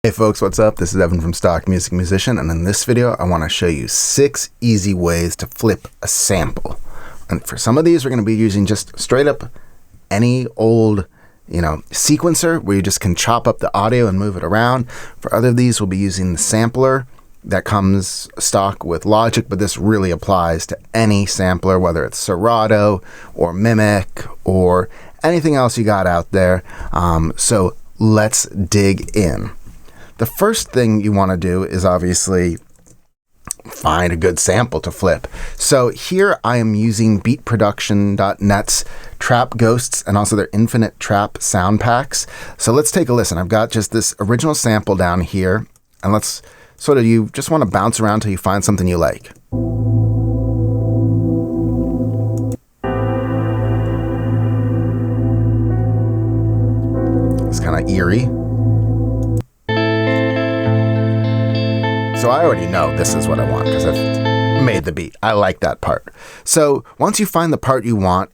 Hey folks, what's up? This is Evan from Stock Music Musician, and in this video I want to show you 6 easy ways to flip a sample. And for some of these we're going to be using just straight up any old, sequencer where you just can chop up the audio and move it around. For other of these we'll be using the sampler that comes stock with Logic, but this really applies to any sampler, whether it's Serato or Mimic or anything else you got out there. So let's dig in. The first thing you want to do is obviously find a good sample to flip. So here I am using beatproduction.net's Trap Ghosts and also their Infinite Trap sound packs. So let's take a listen. I've got just this original sample down here, and let's you just want to bounce around till you find something you like. It's kind of eerie. So I already know this is what I want because I've made the beat. I like that part. So once you find the part you want,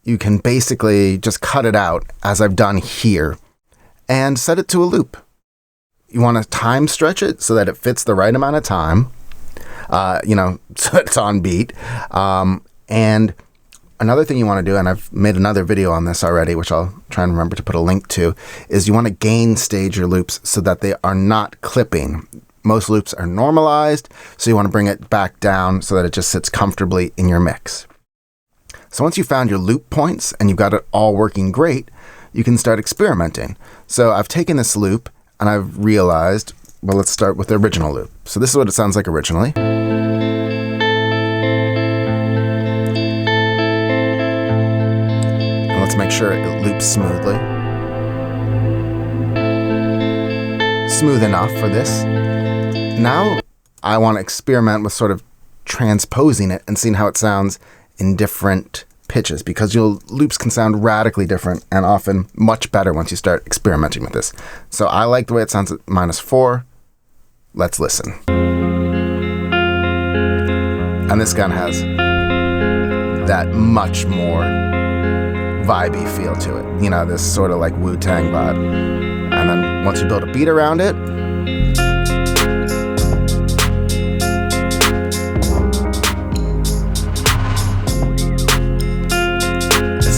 you can basically just cut it out as I've done here and set it to a loop. You want to time stretch it so that it fits the right amount of time, so it's on beat. And another thing you want to do, and I've made another video on this already, which I'll try and remember to put a link to, is you want to gain stage your loops so that they are not clipping. Most loops are normalized, so you want to bring it back down so that it just sits comfortably in your mix. So once you've found your loop points and you've got it all working great, you can start experimenting. So I've taken this loop and I've realized, well, let's start with the original loop. So this is what it sounds like originally. And let's make sure it loops smoothly. Smooth enough for this. Now I want to experiment with sort of transposing it and seeing how it sounds in different pitches, because your loops can sound radically different and often much better once you start experimenting with this. So I like the way it sounds at -4. Let's listen. And this gun has that much more vibey feel to it. This sort of like Wu-Tang vibe. And then once you build a beat around it,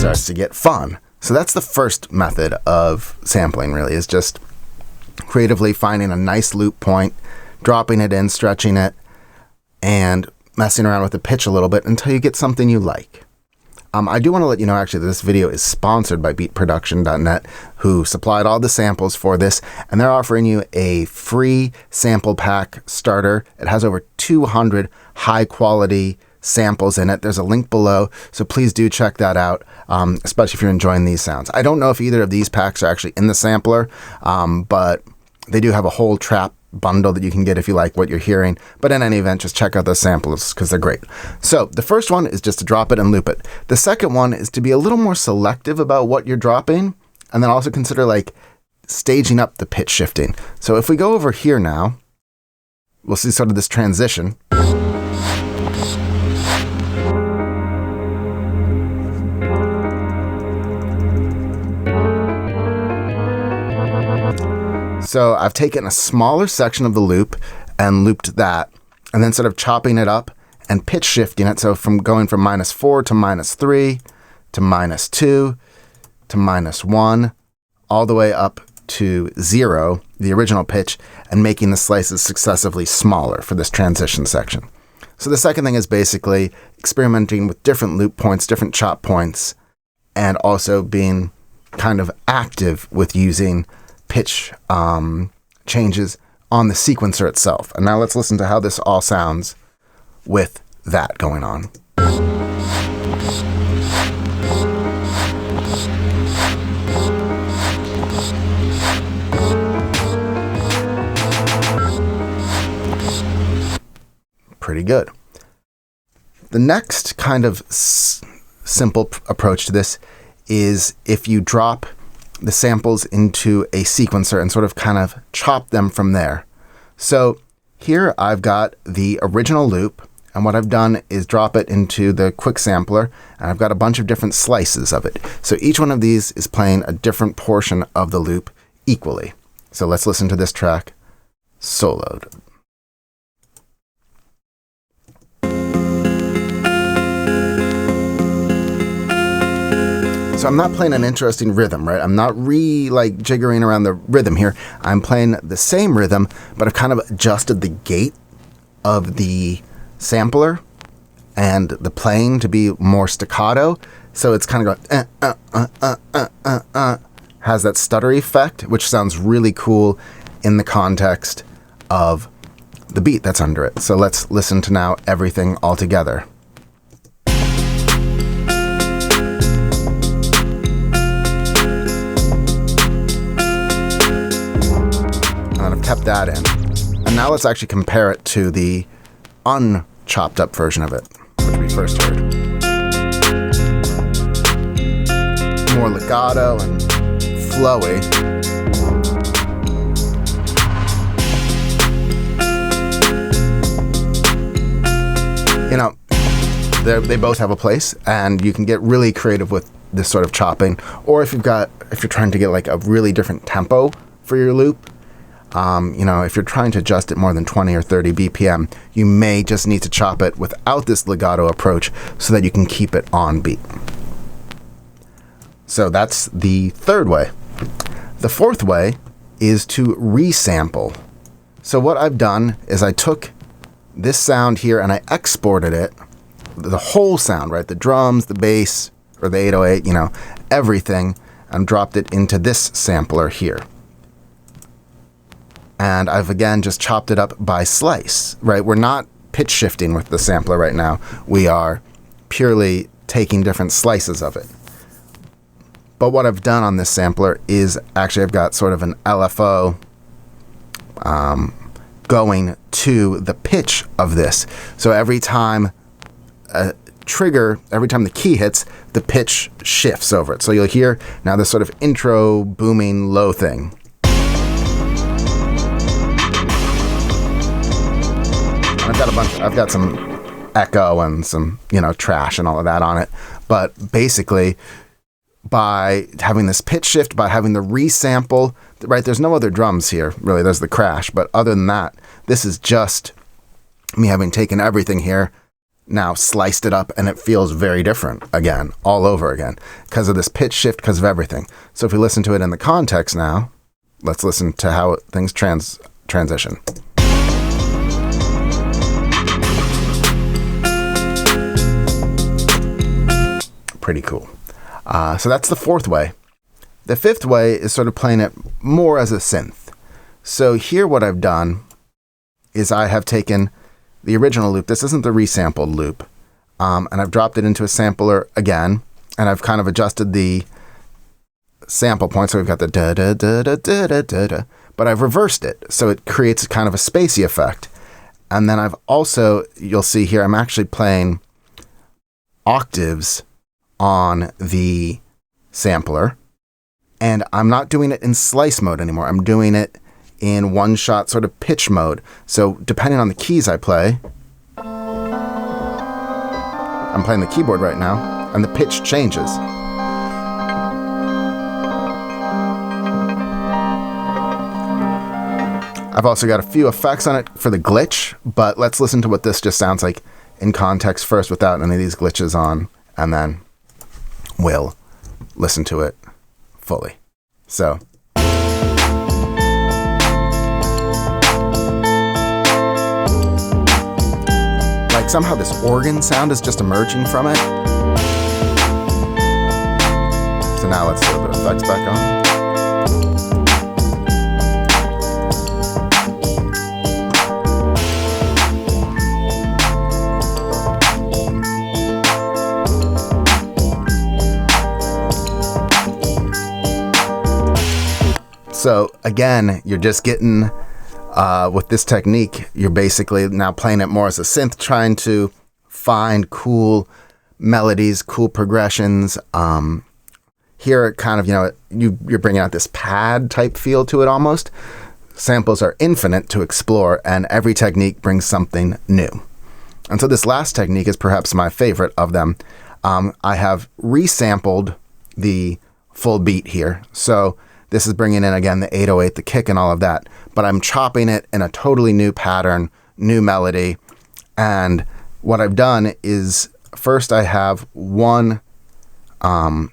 starts to get fun. So that's the first method of sampling, really, is just creatively finding a nice loop point, dropping it in, stretching it, and messing around with the pitch a little bit until you get something you like. I do want to let you know, actually, that this video is sponsored by beatproduction.net, who supplied all the samples for this, and they're offering you a free sample pack starter. It has over 200 high-quality samples in it. There's a link below, so please do check that out, especially if you're enjoying these sounds. I don't know if either of these packs are actually in the sampler, but they do have a whole trap bundle that you can get if you like what you're hearing. But in any event, just check out those samples because they're great. So the first one is just to drop it and loop it. The second one is to be a little more selective about what you're dropping, and then also consider staging up the pitch shifting. So if we go over here now, we'll see sort of this transition. So I've taken a smaller section of the loop and looped that, and then sort of chopping it up and pitch shifting it. So from going from -4 to -3 to -2 to -1, all the way up to 0, the original pitch, and making the slices successively smaller for this transition section. So the second thing is basically experimenting with different loop points, different chop points, and also being kind of active with using pitch changes on the sequencer itself. And now let's listen to how this all sounds with that going on. Pretty good. The next kind of simple approach to this is if you drop the samples into a sequencer and sort of kind of chop them from there. So here I've got the original loop, and what I've done is drop it into the quick sampler, and I've got a bunch of different slices of it. So each one of these is playing a different portion of the loop equally. So let's listen to this track soloed. So I'm not playing an interesting rhythm, right? I'm not jiggering around the rhythm here. I'm playing the same rhythm, but I've kind of adjusted the gate of the sampler and the playing to be more staccato. So it's kind of going, has that stuttery effect, which sounds really cool in the context of the beat that's under it. So let's listen to now everything all together. Kept that in. And now let's actually compare it to the unchopped up version of it, which we first heard. More legato and flowy. You know, they both have a place, and you can get really creative with this sort of chopping. Or if you're trying to get like a really different tempo for your loop, if you're trying to adjust it more than 20 or 30 BPM, you may just need to chop it without this legato approach so that you can keep it on beat. So that's the third way. The fourth way is to resample. So what I've done is I took this sound here and I exported it, the whole sound, right? The drums, the bass, or the 808, everything, and dropped it into this sampler here. And I've, again, just chopped it up by slice, right? We're not pitch shifting with the sampler right now. We are purely taking different slices of it. But what I've done on this sampler is actually I've got sort of an LFO going to the pitch of this. So every time a trigger, every time the key hits, the pitch shifts over it. So you'll hear now this sort of intro booming low thing. I've got some echo and some, trash and all of that on it. But basically, by having this pitch shift, by having the resample, right, there's no other drums here, really, there's the crash. But other than that, this is just me having taken everything here, now sliced it up, and it feels very different again, all over again, because of this pitch shift, because of everything. So if we listen to it in the context now, let's listen to how things transition. Pretty cool. So that's the fourth way. The fifth way is sort of playing it more as a synth. So here what I've done is I have taken the original loop. This isn't the resampled loop. And I've dropped it into a sampler again. And I've kind of adjusted the sample point. So we've got the da-da-da-da-da-da-da. But I've reversed it. So it creates kind of a spacey effect. And then I've also, you'll see here, I'm actually playing octaves on the sampler, and I'm not doing it in slice mode anymore. I'm doing it in one-shot sort of pitch mode. So depending on the keys I play, I'm playing the keyboard right now, and the pitch changes. I've also got a few effects on it for the glitch, but let's listen to what this just sounds like in context first without any of these glitches on, and then we'll listen to it fully. So. Like somehow this organ sound is just emerging from it. So now let's throw a bit of effects back on. So again, you're just getting, with this technique, you're basically now playing it more as a synth, trying to find cool melodies, cool progressions. Here it kind of, you're bringing out this pad type feel to it almost. Samples are infinite to explore, and every technique brings something new. And so this last technique is perhaps my favorite of them. I have resampled the full beat here. So This is bringing in, again, the 808, the kick and all of that. But I'm chopping it in a totally new pattern, new melody. And what I've done is first I have one pattern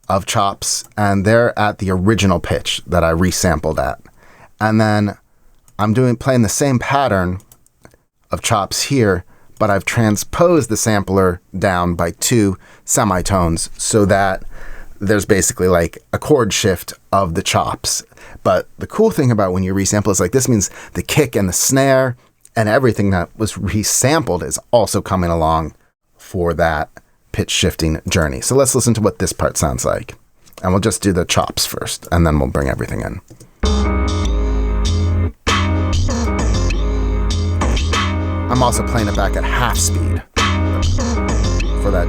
of chops, and they're at the original pitch that I resampled at. And then I'm playing the same pattern of chops here, but I've transposed the sampler down by 2 semitones so that there's basically like a chord shift of the chops. But the cool thing about when you resample is like this means the kick and the snare and everything that was resampled is also coming along for that pitch shifting journey. So let's listen to what this part sounds like. And we'll just do the chops first, and then we'll bring everything in. I'm also playing it back at half speed for that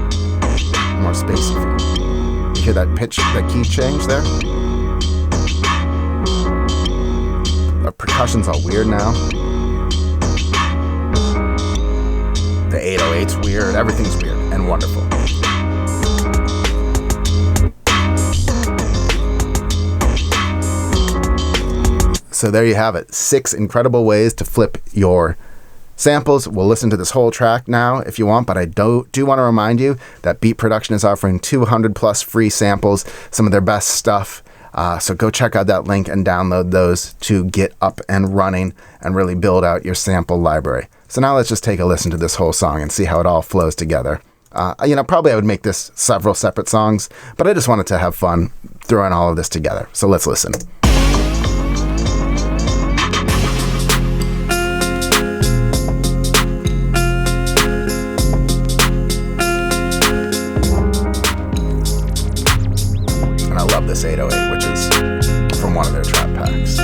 more spacey feel. You hear that pitch, that key change there? The percussion's all weird now. The 808's weird. Everything's weird and wonderful. So there you have it. 6 incredible ways to flip your samples. We'll listen to this whole track now if you want, but I do want to remind you that Beat Production is offering 200 plus free samples, some of their best stuff. So go check out that link and download those to get up and running and really build out your sample library. So now let's just take a listen to this whole song and see how it all flows together. Probably I would make this several separate songs, but I just wanted to have fun throwing all of this together. So let's listen. And I love this 808, which is from one of their trap packs.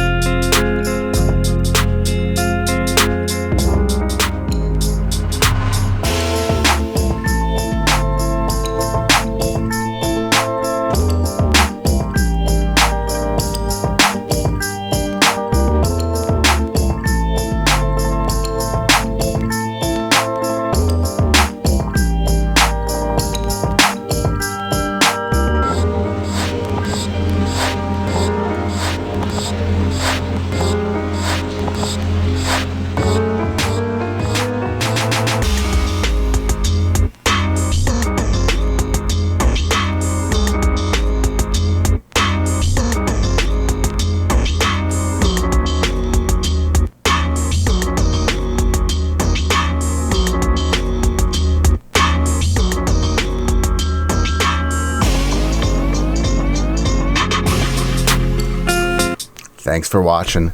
Thanks for watching.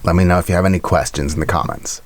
Let me know if you have any questions in the comments.